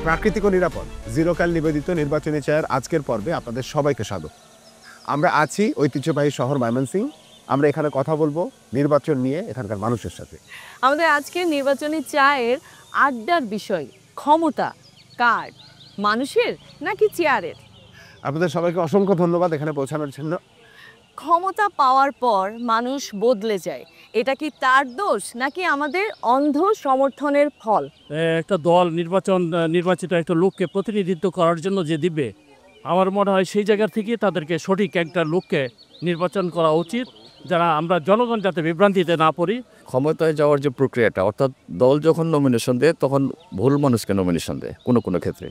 প্রাকৃতিক ও নিরাপদ জিরোকাল নিবেদিত নির্বাচনী চায়ের আজকের পর্বে আপনাদের সবাইকে স্বাগত। আমরা আছি ঐতিহ্যবাহী শহর ময়মনসিংহ। আমরা এখানে কথা বলবো নির্বাচন নিয়ে এখানকার মানুষের সাথে। আমাদের আজকের নির্বাচনী চায়ের আড্ডার বিষয় ক্ষমতা কার, মানুষের নাকি চেয়ারের? আপনাদের সবাইকে অসংখ্য ধন্যবাদ এখানে পৌঁছানোর জন্য। ক্ষমতা পাওয়ার পর মানুষ বদলে যায়, এটা কি তার দোষ নাকি আমাদের অন্ধ সমর্থনের ফল? একটা দল নির্বাচিত একটা লোককে প্রতিনিধিত্ব করার জন্য যে দিবে, আমার মনে হয় সেই জায়গা থেকে তাদেরকে সঠিক একটা লোককে নির্বাচন করা উচিত, যারা আমরা জনগণ যাতে বিভ্রান্তিতে না পড়ি। ক্ষমতায় যাওয়ার যে প্রক্রিয়াটা, অর্থাৎ দল যখন নমিনেশন দেয় তখন ভুল মানুষকে নমিনেশন দেয় কোনো কোনো ক্ষেত্রে,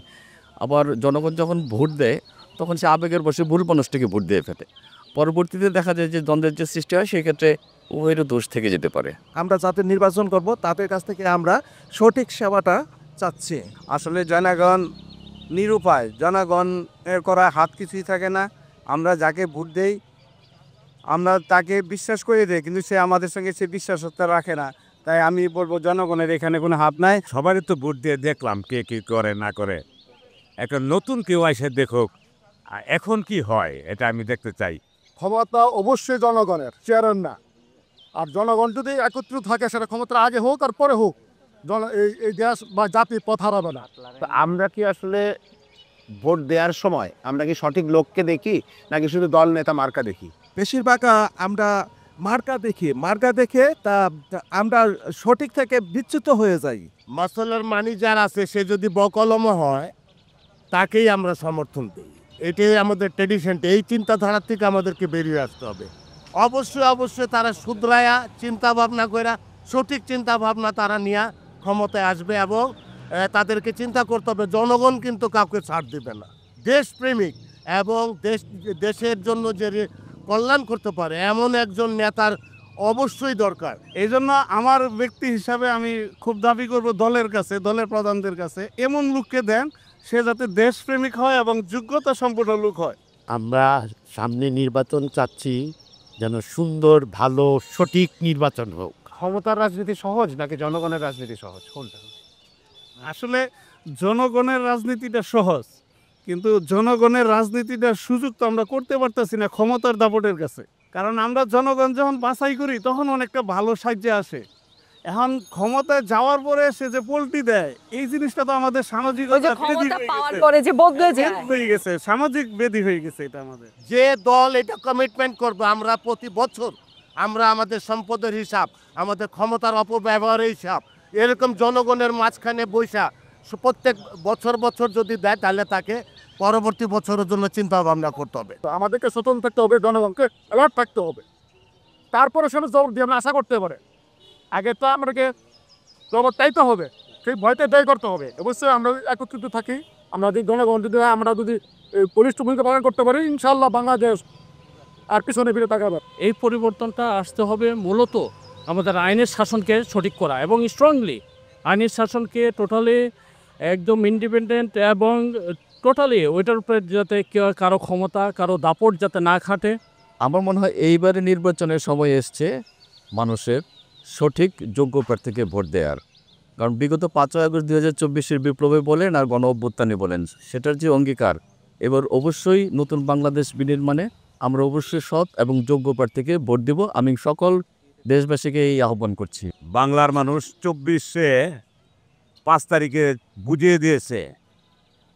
আবার জনগণ যখন ভোট দেয় তখন সে আবেগের বসে ভুল মানুষটিকে ভোট দিয়ে ফেলে। পরবর্তীতে দেখা যায় যে দ্বন্দ্বের যে সৃষ্টি হয় সেক্ষেত্রে উভয়েরও দোষ থেকে যেতে পারে। আমরা যাতে নির্বাচন করব তাদের কাছ থেকে আমরা সঠিক সেবাটা চাচ্ছি। আসলে জনগণ নিরুপায়, জনগণের করা হাত কিছুই থাকে না। আমরা যাকে ভোট দেই আমরা তাকে বিশ্বাস করে দিই, কিন্তু সে আমাদের সঙ্গে সে বিশ্বাসতা রাখে না। তাই আমি বলবো জনগণের এখানে কোনো হাত নাই। সবারই তো ভোট দিয়ে দেখলাম কে কী করে না করে, একটা নতুন কেউ এসে দেখুক এখন কি হয়, এটা আমি দেখতে চাই। ক্ষমতা অবশ্যই জনগণের, চেয়ারের না। আর জনগণ যদি একত্রিত থাকে সেটা ক্ষমতার আগে হোক আর পরে হোক, এই দেশ বা জাতি পথ হারাবে না। তো আমরা কি আসলে ভোট দেওয়ার সময় আমরা কি সঠিক লোককে দেখি নাকি শুধু দল নেতা মার্কা দেখি? বেশিরভাগ আমরা মার্কা দেখে তা আমরা সঠিক থেকে বিচ্যুত হয়ে যাই। মাসালার মানি যার আছে সে যদি বকলম হয় তাকেই আমরা সমর্থন দিই। এটাই আমাদের ট্রেডিশন। এই চিন্তাধারা থেকে আমাদেরকে বেরিয়ে আসতে হবে। অবশ্যই তারা শুধরায়া চিন্তা ভাবনা করে সঠিক চিন্তা ভাবনা তারা নিয়ে ক্ষমতায় আসবে, এবং তাদেরকে চিন্তা করতে হবে জনগণ কিন্তু কাউকে ছাড় দেবে না। দেশপ্রেমিক এবং দেশের জন্য যে কল্যাণ করতে পারে এমন একজন নেতার অবশ্যই দরকার। এই জন্য আমার ব্যক্তি হিসাবে আমি খুব দাবি করব দলের কাছে, দলের প্রধানদের কাছে এমন লোককে দেন সে যাতে দেশপ্রেমিক হয় এবং যোগ্যতা সম্পন্ন লোক হয়। আমরা সামনে নির্বাচন চাচ্ছি যেন সুন্দর, ভালো, সঠিক নির্বাচন হোক। ক্ষমতার রাজনীতি সহজ নাকি জনগণের রাজনীতি সহজ, কোনটা? আসলে জনগণের রাজনীতিটা সহজ, কিন্তু জনগণের রাজনীতিটার সুযোগ তো আমরা করতে পারতেছি না ক্ষমতার দাপটের কাছে। কারণ আমরা জনগণ যখন বাছাই করি তখন অনেকটা ভালো সাহায্যে আসে। এখন ক্ষমতায় যাওয়ার পরে সে যে পল্টি দেয়, এই জিনিসটা তো আমাদের সামাজিক হয়ে গেছে, সামাজিক বেদি হয়ে গেছে। এটা আমাদের যে দল এটা কমিটমেন্ট করবে, আমরা প্রতি বছর আমরা আমাদের সম্পদের হিসাব, আমাদের ক্ষমতার অপব্যবহারের হিসাব এরকম জনগণের মাঝখানে বৈশা প্রত্যেক বছর যদি দেয় তাহলে তাকে পরবর্তী বছরের জন্য চিন্তা ভাবনা করতে হবে। তো আমাদেরকে সচেতন থাকতে হবে, জনগণকে অ্যালার্ট থাকতে হবে, তারপরে সেটা জবাব দিয়ে আমরা আশা করতে পারে। আগে তো আমাদেরকে জবাব চাইতে হবে, সেই ভয়তে ব্যয় করতে হবে। অবশ্যই আমরা একত্রিত থাকি, আমরা যদি জনগণ যদি পুলিশ ভূমিকা পালন করতে পারি, ইনশাল্লাহ বাংলাদেশ আর পিছনে ফিরে তাকাবে। এই পরিবর্তনটা আসতে হবে মূলত আমাদের আইনের শাসনকে সঠিক করা, এবং স্ট্রংলি আইনের শাসনকে টোটালি একদম ইন্ডিপেন্ডেন্ট এবং টোটালি ওইটার উপরে যাতে কারো ক্ষমতা, কারো দাপট যাতে না খাটে। আমার মনে হয় এইবারে নির্বাচনের সময় এসছে মানুষের সঠিক যোগ্য প্রার্থীকে ভোট দেওয়ার। কারণ বিগত 5ই আগস্ট 2024-এর বিপ্লবে বলেন আর গণ অভ্যুত্থানে বলেন, সেটার যে অঙ্গীকার, এবার অবশ্যই নতুন বাংলাদেশ বিনির্মাণে আমরা অবশ্যই সৎ এবং যোগ্য প্রার্থীকে ভোট দেব। আমি সকল দেশবাসীকে এই আহ্বান করছি। বাংলার মানুষ 5 তারিখে বুঝিয়ে দিয়েছে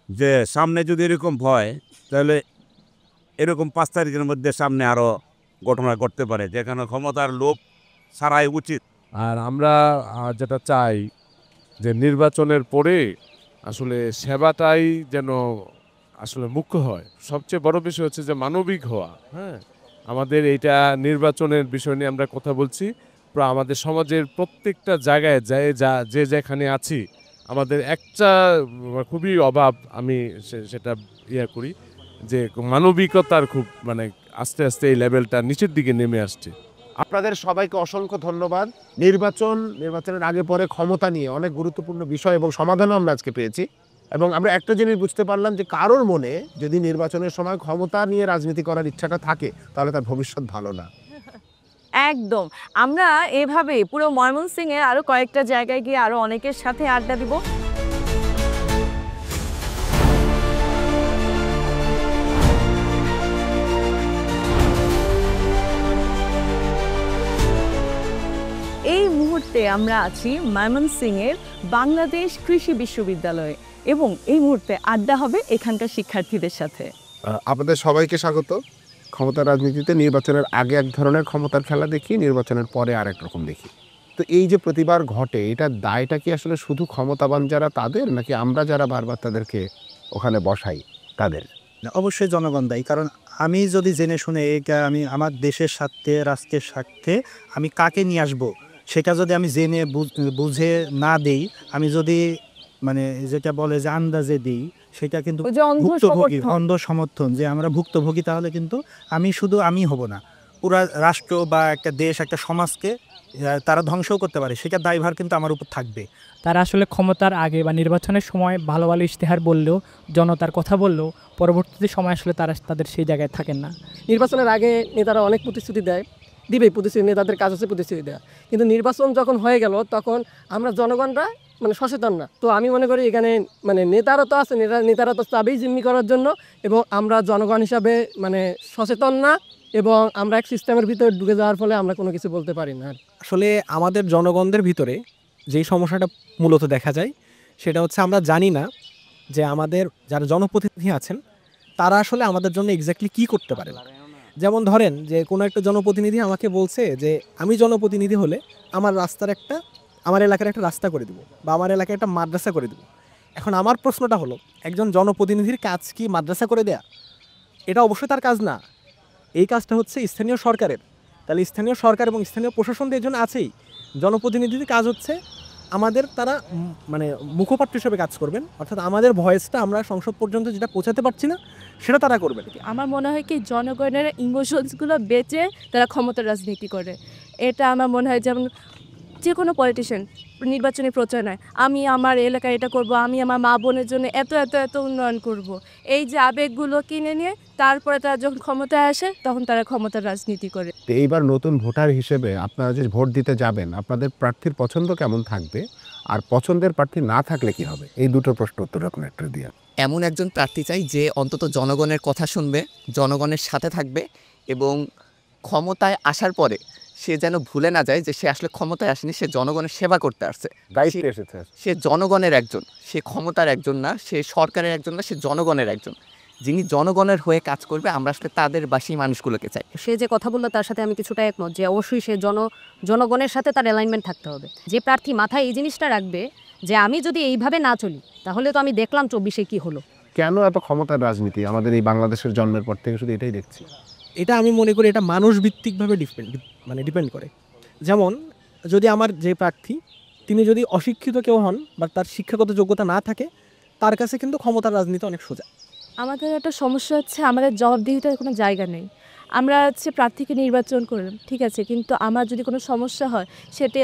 যে সামনে যদি এরকম হয় তাহলে এরকম 5 তারিখের মধ্যে সামনে আরও ঘটনা ঘটতে পারে, যেখানে ক্ষমতার লোভ ছাড়াই উচিত। আর আমরা যেটা চাই যে নির্বাচনের পরে আসলে সেবাটাই যেন আসলে মুখ্য হয়। সবচেয়ে বড় বিষয় হচ্ছে যে মানবিক হওয়া। হ্যাঁ, আমাদের এইটা নির্বাচনের বিষয় নিয়ে আমরা কথা বলছি। আমাদের সমাজের প্রত্যেকটা জায়গায় যে যেখানে আছি আমাদের একটা খুবই অভাব, আমি সেটা করি যে মানবিকতার খুব আস্তে আস্তে এই লেভেলটা নিচের দিকে নেমে আসছে। আপনাদের সবাইকে অসংখ্য ধন্যবাদ। নির্বাচনের আগে পরে ক্ষমতা নিয়ে অনেক গুরুত্বপূর্ণ বিষয় এবং সমাধানও আমরা আজকে পেয়েছি, এবং আমরা একটা জিনিস বুঝতে পারলাম যে কারোর মনে যদি নির্বাচনের সময় ক্ষমতা নিয়ে রাজনীতি করার ইচ্ছাটা থাকে তাহলে তার ভবিষ্যৎ ভালো না। একদম। আমরা এভাবে পুরো ময়মনসিংহে আরো কয়েকটা জায়গায় গিয়ে আরো অনেকের সাথে আড্ডা দিব। মুহূর্তে আমরা আছি ময়মনসিংহের বাংলাদেশ কৃষি বিশ্ববিদ্যালয়ে এবং এই মুহূর্তে আড্ডা হবে এখানকার শিক্ষার্থীদের সাথে। আপনাদের সবাইকে স্বাগত। ক্ষমতা রাজনীতিতে নির্বাচনের আগে এক ধরনের ক্ষমতার খেলা দেখি, নির্বাচনের পরে আরেক রকম দেখি। তো এই যে প্রতিবার ঘটে, এটা দায়টা কি আসলে শুধু ক্ষমতাবান যারা তাদের, নাকি আমরা যারা বারবার তাদেরকে ওখানে বসাই তাদের? অবশ্যই জনগণ দায়ী, কারণ আমি যদি জেনে শুনে আমি আমার দেশের স্বার্থে রাষ্ট্রের স্বার্থে আমি কাকে নিয়ে আসবো সেটা যদি আমি জেনে বুঝে না দেই, আমি যদি মানে যেটা বলে যে আন্দাজে দিই, সেটা কিন্তু ভুক্তভোগী, অন্ধ সমর্থন যে আমরা ভুক্তভোগী, তাহলে কিন্তু আমি শুধু আমি হব না, পুরা রাষ্ট্র বা একটা দেশ একটা সমাজকে তারা ধ্বংসও করতে পারে, সেটা দায়ভার কিন্তু আমার উপর থাকবে। তারা আসলে ক্ষমতার আগে বা নির্বাচনের সময় ভালো ভালো ইশতেহার বললেও, জনতার কথা বললেও, পরবর্তী সময় আসলে তারা তাদের সেই জায়গায় থাকেন না। নির্বাচনের আগে নেতারা অনেক প্রতিশ্রুতি দেয়, দিবেই প্রতিশ্রুতি, নেতাদের কাজ হচ্ছে প্রতিশ্রুতি দেওয়া, কিন্তু নির্বাচন যখন হয়ে গেল তখন আমরা জনগণরা মানে সচেতন না। তো আমি মনে করি এখানে মানে নেতারা তো আছে, নেতারা তো চাবেই জিম্মি করার জন্য, এবং আমরা জনগণ হিসাবে মানে সচেতন না, এবং আমরা এক সিস্টেমের ভিতরে ঢুকে যাওয়ার ফলে আমরা কোনো কিছু বলতে পারি না। আসলে আমাদের জনগণদের ভিতরে যেই সমস্যাটা মূলত দেখা যায় সেটা হচ্ছে আমরা জানি না যে আমাদের যারা জনপ্রতিনিধি আছেন তারা আসলে আমাদের জন্য এক্স্যাক্টলি কী করতে পারেন। যেমন ধরেন যে কোনো একটা জনপ্রতিনিধি আমাকে বলছে যে আমি জনপ্রতিনিধি হলে আমার এলাকার একটা রাস্তা করে দেবো বা আমার এলাকায় একটা মাদ্রাসা করে দেবো। এখন আমার প্রশ্নটা হলো, একজন জনপ্রতিনিধির কাজ কি মাদ্রাসা করে দেয়া? এটা অবশ্যই তার কাজ না, এই কাজটা হচ্ছে স্থানীয় সরকারের। তাহলে স্থানীয় সরকার এবং স্থানীয় প্রশাসনদের জন্য আছেই। জনপ্রতিনিধির কাজ হচ্ছে আমাদের তারা মানে মুখপাত্র হিসেবে কাজ করবেন, অর্থাৎ আমাদের ভয়েসটা আমরা সংসদ পর্যন্ত যেটা পৌঁছাতে পারছি না সেটা তারা করবেন। আমার মনে হয় কি জনগণের ইমোশনসগুলো বেঁচে তারা ক্ষমতার রাজনীতি করে। এটা আমার মনে হয় যেমন যে কোনো পলিটিশিয়ান নির্বাচনী প্রচারণায় আমি আমার এলাকায় এটা করব, আমি আমার মা বোনের জন্য এত এত এত উন্নয়ন করব, এই যে আবেগগুলো কিনে নিয়ে তারপরে তারা যখন ক্ষমতায় আসে তখন তারা ক্ষমতার রাজনীতি করে। এইবার নতুন ভোটার হিসেবে আপনারা যে ভোট দিতে যাবেন, আপনাদের প্রার্থীর পছন্দ কেমন থাকবে, আর পছন্দের প্রার্থী না থাকলে কি হবে? এই দুটো প্রশ্ন উত্তর এখন একটু দিয়ে। এমন একজন প্রার্থী চাই যে অন্তত জনগণের কথা শুনবে, জনগণের সাথে থাকবে, এবং ক্ষমতায় আসার পরে সে যেন ভুলে না যায় যে সে আসলে ক্ষমতায় আসেনি, সে জনগণের সেবা করতে আসছে, দায়িত্বে এসেছে। সে জনগণের একজন, সে ক্ষমতার একজন না, সে সরকারের একজন না, সে জনগণের একজন, যিনি জনগণের হয়ে কাজ করবে। আমরা আসলে তাদের বাসী মানুষগুলোকে চাই। সে যে কথা বললো তার সাথে আমি কিছুটা একমত যে অবশ্যই সে জনগণের সাথে তার অ্যালাইনমেন্ট থাকতে হবে। যে প্রার্থী মাথায় এই জিনিসটা রাখবে যে আমি যদি এইভাবে না চলি তাহলে তো আমি দেখলাম 24-এ কি হলো। কেন এত ক্ষমতার রাজনীতি আমাদের এই বাংলাদেশের জন্মের পর থেকে শুধু এটাই দেখছি? এটা আমি মনে করি এটা মানুষ ভিত্তিকভাবে ডিপেন্ড করে। যেমন যদি আমার যে প্রার্থী তিনি যদি অশিক্ষিত কেউ হন বা তার শিক্ষাগত যোগ্যতা না থাকে, তার কাছে কিন্তু ক্ষমতার রাজনীতি অনেক সোজা। আমাদের একটা সমস্যা হচ্ছে আমাদের জবাবদিহিতার কোনো জায়গা নেই। আমরা হচ্ছে প্রার্থীকে নির্বাচন করলাম, ঠিক আছে, কিন্তু আমার যদি কোনো সমস্যা হয় সেটি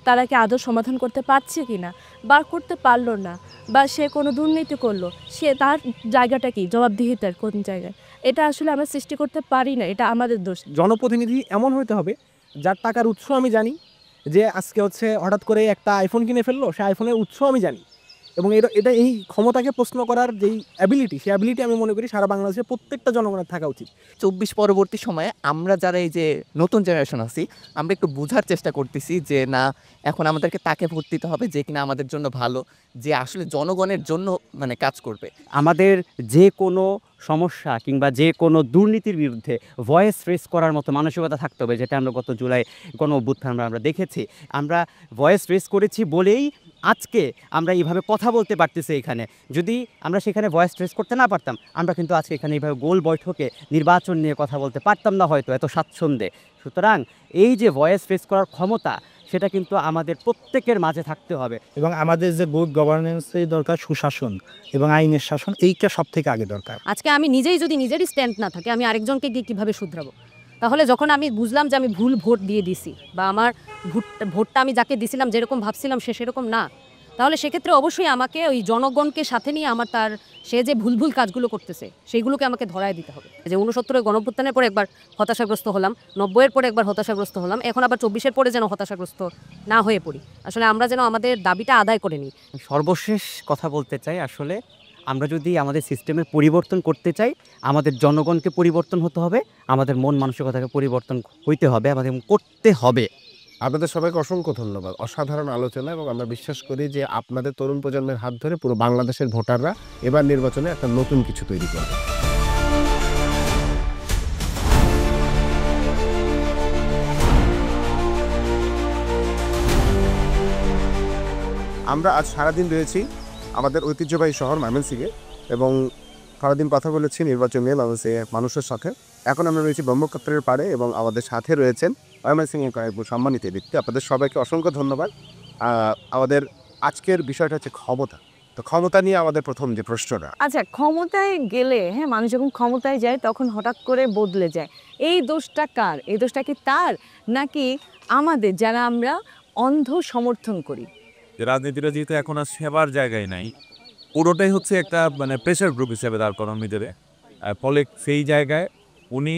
তারা কি আদৌ সমাধান করতে পারছে কি না, বা করতে পারলো না, বা সে কোনো দুর্নীতি করলো, সে তার জায়গাটা কি, জবাবদিহিতার কোন জায়গায়, এটা আসলে আমরা সৃষ্টি করতে পারি না, এটা আমাদের দোষ। জনপ্রতিনিধি এমন হতে হবে যার টাকার উৎস আমি জানি, যে আজকে হচ্ছে হঠাৎ করে একটা আইফোন কিনে ফেললো, সে আইফোনের উৎস আমি জানি, এবং এটা এই ক্ষমতাকে প্রশ্ন করার যেই অ্যাবিলিটি, সেই অ্যাবিলিটি আমি মনে করি সারা বাংলাদেশে প্রত্যেকটা জনগণের থাকা উচিত। 24 পরবর্তী সময়ে আমরা যারা এই যে নতুন জেনারেশন আছি, আমরা একটু বোঝার চেষ্টা করতেছি যে না, এখন আমাদেরকে তাকে ভোট দিতে হবে যে কিনা আমাদের জন্য ভালো, যে আসলে জনগণের জন্য মানে কাজ করবে। আমাদের যে কোনো সমস্যা কিংবা যে কোনো দুর্নীতির বিরুদ্ধে ভয়েস রেস করার মতো মানসিকতা থাকতে হবে, যেটা আমরা গত জুলাই কোনো অভ্যুত্থান আমরা দেখেছি। আমরা ভয়েস রেস করেছি বলেই আজকে আমরা এইভাবে কথা বলতে পারতেছি এখানে। যদি আমরা সেখানে ভয়েস রেস করতে না পারতাম, আমরা কিন্তু আজকে এখানে এইভাবে গোল বৈঠকে নির্বাচন নিয়ে কথা বলতে পারতাম না হয়তো এত স্বাচ্ছন্দ্যে। সুতরাং এই যে ভয়েস রেস করার ক্ষমতা, সেটা কিন্তু আমাদের প্রত্যেকের মাঝে থাকতে হবে। এবং আমাদের যে গুড গভর্নেন্সের দরকার, সুশাসন এবং আইনের শাসন, এইটা সব থেকে আগে দরকার। আজকে আমি নিজেই যদি নিজেরই স্ট্যান্ড না থাকে, আমি আরেকজনকে গিয়ে কীভাবে শুধরাবো? তাহলে যখন আমি বুঝলাম যে আমি ভুল ভোট দিয়ে দিছি, বা আমার ভোটটা আমি যাকে দিছিলাম যেরকম ভাবছিলাম সে সেরকম না, তাহলে সেক্ষেত্রে অবশ্যই আমাকে ওই জনগণকে সাথে নিয়ে সে যে ভুল কাজগুলো করতেছে সেইগুলোকে আমাকে ধরায় দিতে হবে। যে 69-এর গণঅভ্যুত্থানের পরে একবার হতাশাগ্রস্ত হলাম, 90-এর পরে একবার হতাশাগ্রস্ত হলাম, এখন আবার 24-এর পরে যেন হতাশাগ্রস্ত না হয়ে পড়ি। আসলে আমরা যেন আমাদের দাবিটা আদায় করে নিই। সর্বশেষ কথা বলতে চাই, আসলে আমরা যদি আমাদের সিস্টেমের পরিবর্তন করতে চাই, আমাদের জনগণকে পরিবর্তন হতে হবে, আমাদের মন মানসিকতাকে পরিবর্তন হইতে হবে, আমাদের করতে হবে। আপনাদের সবাইকে অসংখ্য ধন্যবাদ, অসাধারণ আলোচনা, এবং আমরা বিশ্বাস করি যে আপনাদের তরুণ প্রজন্মের হাত ধরে পুরো বাংলাদেশের ভোটাররা এবার নির্বাচনে একটা নতুন কিছু তৈরি করবে। আমরা আজ সারাদিন রয়েছি আমাদের ঐতিহ্যবাহী শহর ময়মনসিংহে এবং সারাদিন কথা বলেছি নির্বাচন নিয়ে ময়মনসিংহের মানুষের সাথে। এখন আমরা রয়েছি ব্রহ্মপুত্রের পাড়ে এবং আমাদের সাথে রয়েছেন ময়মনসিংহের কয়েক সম্মানিত ব্যক্তি। আপনাদের সবাইকে অসংখ্য ধন্যবাদ। আমাদের আজকের বিষয়টা হচ্ছে ক্ষমতা। তো ক্ষমতা নিয়ে আমাদের প্রথম যে প্রশ্নটা, আচ্ছা, ক্ষমতায় গেলে হ্যাঁ, মানুষ যখন ক্ষমতায় যায় তখন হঠাৎ করে বদলে যায়, এই দোষটা কার? এই দোষটা কি তার নাকি আমাদের যারা আমরা অন্ধ সমর্থন করি? রাজনীতিটা যেহেতু এখন আর সেবার জায়গায় নাই, পুরোটাই হচ্ছে একটা মানে প্রেশার গ্রুপ হিসেবে দাঁড় করানোর ভিতরে, ফলে সেই জায়গায় উনি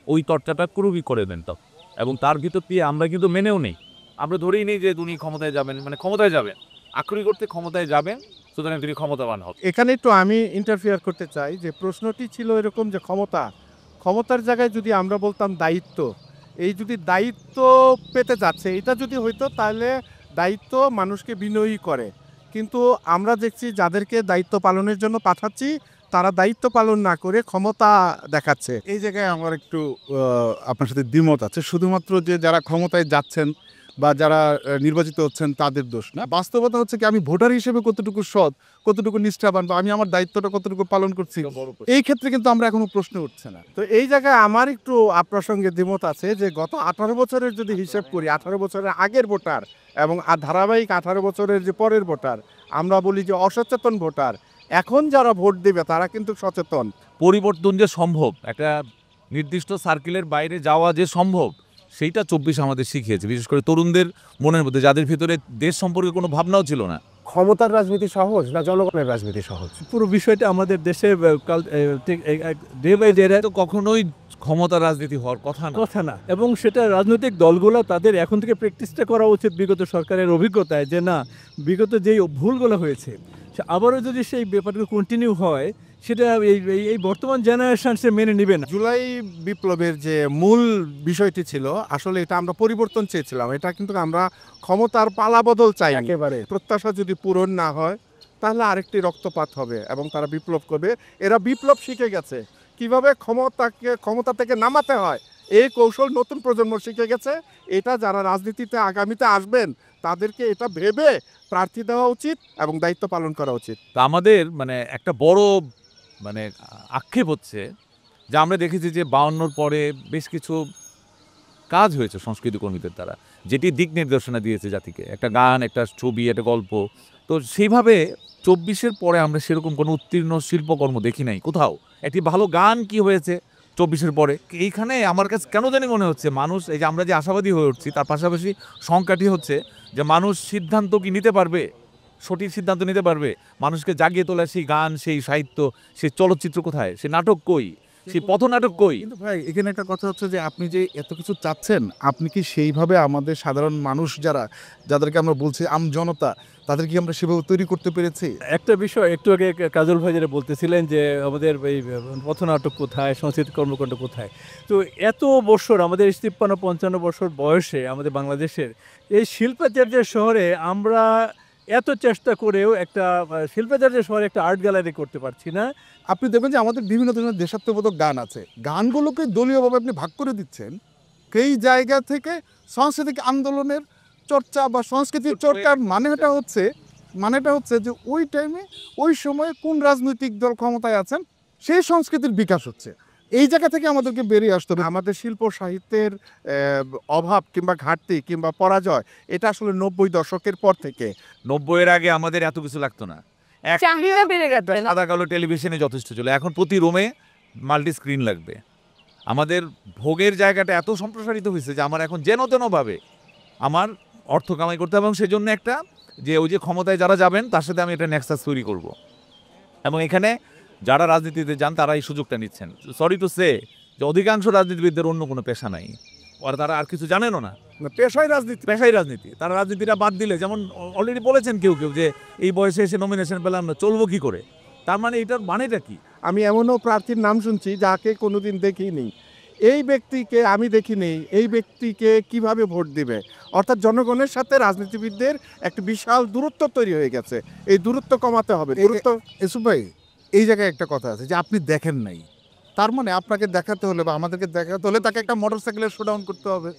ওই চর্চাটা খুবই করে দেন তো, এবং তার ভিতর দিয়ে আমরা কিন্তু মেনেও নেই, আমরা ধরেই নেই যে উনি ক্ষমতায় যাবেন, মানে ক্ষমতায় যাবেন, আক্ষরিক করতে ক্ষমতায় যাবেন, সুতরাং তিনি ক্ষমতাবান হবেন। এখানে একটু আমি ইন্টারফেয়ার করতে চাই যে প্রশ্নটি ছিল এরকম যে ক্ষমতার জায়গায় যদি আমরা বলতাম দায়িত্ব, এই যদি দায়িত্ব পেতে যাচ্ছে এটা যদি হইতো তাহলে দায়িত্ব মানুষকে বিনয়ী করে, কিন্তু আমরা দেখছি যাদেরকে দায়িত্ব পালনের জন্য পাঠাচ্ছি তারা দায়িত্ব পালন না করে ক্ষমতা দেখাচ্ছে। এই জায়গায় আমার একটু আপনার সাথে দ্বিমত আছে। শুধুমাত্র যে যারা ক্ষমতায় যাচ্ছেন বা যারা নির্বাচিত হচ্ছেন তাদের দোষ না, বাস্তবতা হচ্ছে কি আমি ভোটার হিসেবে কতটুকু সৎ, কতটুকু নিষ্ঠাবান, বা আমি আমার দায়িত্বটা কতটুকু পালন করছি, এই ক্ষেত্রে কিন্তু আমরা এখনো প্রশ্ন উঠছে না। তো এই জায়গায় আমার একটু আপনার সঙ্গে দ্বিমত আছে যে গত 18 বছরের যদি হিসেব করি, 18 বছরের আগের ভোটার এবং ধারাবাহিক 18 বছরের যে পরের ভোটার, আমরা বলি যে অসচেতন ভোটার, এখন যারা ভোট দেবে তারা কিন্তু সচেতন। পরিবর্তন যে সম্ভব, একটা নির্দিষ্ট সার্কেলের বাইরে যাওয়া যে সম্ভব, সেইটা 24 আমাদের শিখিয়েছে, বিশেষ করে তরুণদের মনের মধ্যে, যাদের ভিতরে দেশ সম্পর্কে কোনো ভাবনাও ছিল না। ক্ষমতার রাজনীতি সহজ না জনগণের রাজনীতি সহজ? পুরো বিষয়টা আমাদের দেশে ডে বাই ডে তো কখনোই ক্ষমতার রাজনীতি হওয়ার কথা না, এবং সেটা রাজনৈতিক দলগুলো তাদের এখন থেকে প্র্যাকটিসটা করা উচিত বিগত সরকারের অভিজ্ঞতায়, যে না বিগত যেই ভুলগুলো হয়েছে আবারও যদি সেই ব্যাপারগুলো কন্টিনিউ হয় সেটা এই বর্তমান জেনারেশন সে মেনে নেবে না। জুলাই বিপ্লবের যে মূল বিষয়টি ছিল আসলে এটা আমরা পরিবর্তন চেয়েছিলাম, এটা কিন্তু আমরা ক্ষমতার পালাবদল চাই। একেবারে প্রত্যাশা যদি পূরণ না হয় তাহলে আরেকটি রক্তপাত হবে এবং তারা বিপ্লব করবে। এরা বিপ্লব শিখে গেছে কিভাবে ক্ষমতা থেকে নামাতে হয়, এই কৌশল নতুন প্রজন্ম শিখে গেছে। এটা যারা রাজনীতিতে আগামীতে আসবেন তাদেরকে এটা ভেবে প্রার্থী দেওয়া উচিত এবং দায়িত্ব পালন করা উচিত। তা আমাদের মানে একটা বড় মানে আক্ষেপ হচ্ছে যে আমরা দেখেছি যে 52-র পরে বেশ কিছু কাজ হয়েছে সংস্কৃতি কর্মীদের দ্বারা, যেটি দিক নির্দেশনা দিয়েছে জাতিকে, একটা গান, একটা ছবি, একটা গল্প। তো সেইভাবে 24-এর পরে আমরা সেরকম কোনো উত্তীর্ণ শিল্পকর্ম দেখি নাই কোথাও। একটি ভালো গান কি হয়েছে 24-এর পরে? এইখানে আমার কাছে কেন জানি মনে হচ্ছে মানুষ, এই যে আমরা যে আশাবাদী হয়ে উঠছি তার পাশাপাশি সংখ্যাটি হচ্ছে যে মানুষ সিদ্ধান্ত কি নিতে পারবে, সঠিক সিদ্ধান্ত নিতে পারবে? মানুষকে জাগিয়ে তোলা সেই গান, সেই সাহিত্য, সেই চলচ্চিত্র কোথায়? সেই নাটক কই? সেই পথনাটক কই? কিন্তু ভাই এখানে একটা কথা হচ্ছে যে আপনি যে এত কিছু চাচ্ছেন, আপনি কি সেইভাবে আমাদের সাধারণ মানুষ যাদেরকে আমরা বলছি আম জনতা, তাদেরকে আমরা সেভাবে তৈরি করতে পেরেছি? একটা বিষয় একটু আগে কাজল ভাই যেটা বলতেছিলেন যে আমাদের এই পথনাটক কোথায়, সংস্কৃতি কর্মকাণ্ড কোথায়, তো এত বছর আমাদের 53-55 বছর বয়সে আমাদের বাংলাদেশের এই শিল্পাচার্যের শহরে আমরা এত চেষ্টা করেও একটা শিল্পাচার্যের শহরে একটা আর্ট গ্যালারি করতে পারছি না। আপনি দেখবেন যে আমাদের বিভিন্ন ধরনের দেশাত্মবোধক গান আছে, গানগুলোকে দলীয়ভাবে আপনি ভাগ করে দিচ্ছেন। সেই জায়গা থেকে সাংস্কৃতিক আন্দোলনের চর্চা বা সংস্কৃতির চর্চার মানেটা হচ্ছে যে ওই টাইমে ওই সময়ে কোন রাজনৈতিক দল ক্ষমতায় আছেন সেই সংস্কৃতির বিকাশ হচ্ছে। এই জায়গা থেকে আমাদেরকে বেরিয়ে আসতে হবে। আমাদের শিল্প সাহিত্যের অভাব কিংবা ঘাটতি কিংবা পরাজয় এটা আসলে 90 দশকের পর থেকে। 90-এর আগে আমাদের এত কিছু লাগতো না, চাহিদা বেড়ে গেছে, সাদা কালো টেলিভিশনে যথেষ্ট ছিল। এখন প্রতি রুমে মাল্টি স্ক্রিন লাগবে। আমাদের ভোগের জায়গাটা এত সম্প্রসারিত হয়েছে যে আমার এখন যেন তেনভাবে আমার অর্থ কামাই করতে হবে, এবং সেজন্য একটা যে ওই যে ক্ষমতায় যারা যাবেন তার সাথে আমি একটা নেক্সাস তৈরি করব। এবং এখানে যারা রাজনীতিতে যান তারা এই সুযোগটা নিচ্ছেন। সরি টু সে যে অধিকাংশ রাজনীতিবিদদের অন্য কোনো পেশা নাই, আর তারা আর কিছু জানেনও না। পেশাই রাজনীতি। তারা রাজনীতিটা বাদ দিলে, যেমন অলরেডি বলেছেন কেউ যে এই বয়সে এসে নমিনেশন পেলাম না, চলবো কি করে? তার মানে এটার মানেটা কি? আমি এমনও প্রার্থীর নাম শুনছি যাকে কোনোদিন দেখিনি। এই ব্যক্তিকে আমি দেখিনি, এই ব্যক্তিকে কিভাবে ভোট দিবে। অর্থাৎ জনগণের সাথে রাজনীতিবিদদের একটা বিশাল দূরত্ব তৈরি হয়ে গেছে। এই দূরত্ব কমাতে হবে। দূরত্ব ইউসুফ ভাই, এই জায়গায় একটা কথা আছে যে আপনি দেখেন নাই, তার মানে আপনাকে দেখাতে হলে বা আমাদেরকে দেখাতে হলে তাকে একটা মোটরসাইকেলের শোডাউন করতে হবে,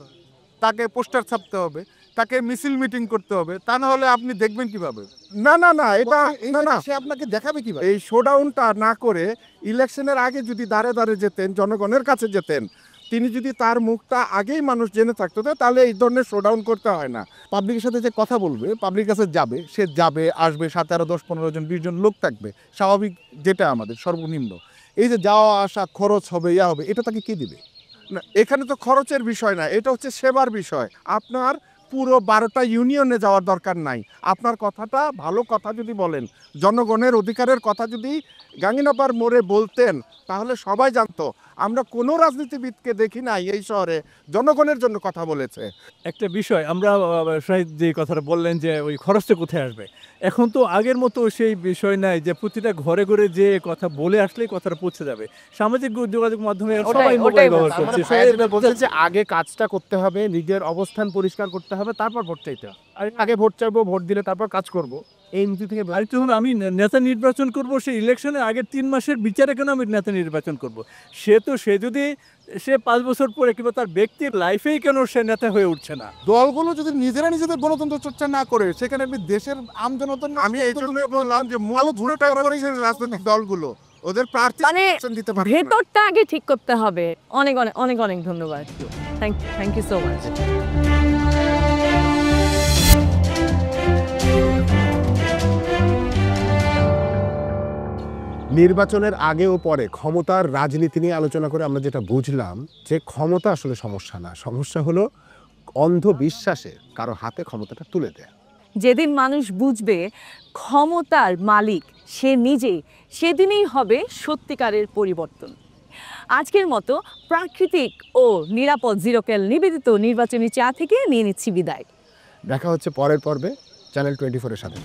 তাকে পোস্টার ছাপতে হবে, তাকে মিছিল মিটিং করতে হবে, তা না হলে আপনি দেখবেন কিভাবে? না না না, এটা না না, সে আপনাকে দেখাবে কিভাবে? এই শোডাউনটা না করে ইলেকশনের আগে যদি দাঁড়ে দাঁড়ে যেতেন, জনগণের কাছে যেতেন, তিনি যদি তার মুখটা আগেই মানুষ জেনে থাকতো তাহলে এই ধরনের শোডাউন করতে হয় না। পাবলিকের সাথে যে কথা বলবে, পাবলিকের কাছে যাবে, সে যাবে, আসবে, সাথে আরো 10-15 জন 20 জন লোক থাকবে, স্বাভাবিক, যেটা আমাদের সর্বনিম্ন। এই যে যাওয়া আসা খরচ হবে, ইয়া হবে, এটা তাকে কে দিবে? না, এখানে তো খরচের বিষয় না, এটা হচ্ছে সেবার বিষয়। আপনার পুরো 12টা ইউনিয়নে যাওয়ার দরকার নাই। আপনার কথাটা ভালো কথা যদি বলেন, জনগণের অধিকারের কথা যদি গাঙ্গিনাপাড় মোড়ে বলতেন, তাহলে সবাই জানতো। আমরা কোনো রাজনীতিবিদকে দেখি নাই এই শহরে জনগণের জন্য কথা বলেছে। একটা বিষয় আমরা শাহিদ যে কথাটা বললেন যে ওই খরচটা কোথায় আসবে, এখন তো আগের মতো সেই বিষয় নাই যে প্রতিটা ঘরে ঘরে যে কথা বলে আসলেই কথাটা পৌঁছে যাবে। সামাজিক যোগাযোগ মাধ্যমে সবাই মোবাইল ব্যবহার করছে। বলছে যে আগে কাজটা করতে হবে, নিজের অবস্থান পরিষ্কার করতে হবে, তারপর ভোট চাইতে হবে। আগে ভোট চাইবো, ভোট দিলে তারপর কাজ করব, এই নীতি থেকে। আর যখন আমি নেতা নির্বাচন করব, সেই ইলেকশনের আগের 3 মাসের বিচারে কেন আমি নেতা নির্বাচন করব? সে যদি 5 বছর পরে কিংবা তার ব্যক্তির লাইফেই কেন সে নেতা হয়ে উঠছে না? দলগুলো যদি নিজেরা নিজেদের গণতন্ত্র চর্চা না করে, সেখানে আপনি দেশের আমজনতা, আমি এই জন্য বললাম যে রাজনৈতিক দলগুলো ওদের প্রার্থী মানে দিতে পারে। ভেতরটা আগে ঠিক করতে হবে। অনেক অনেক অনেক অনেক ধন্যবাদ। Thank you so much. নির্বাচনের আগে ও পরে ক্ষমতার রাজনীতি নিয়ে আলোচনা করে আমরা যেটা বুঝলাম যে ক্ষমতা আসলে সমস্যা না, সমস্যা হলো অন্ধবিশ্বাসে কারো হাতে ক্ষমতাটা তুলে দেয়। যেদিন মানুষ বুঝবে ক্ষমতার মালিক সে নিজেই, সেদিনই হবে সত্যিকারের পরিবর্তন। আজকের মতো প্রাকৃতিক ও নিরাপদ জিরোকেল নিবেদিত নির্বাচনী চা থেকে নিয়ে নিচ্ছি বিদায়। দেখা হচ্ছে পরের পর্বে চ্যানেল 24-এর সাথে।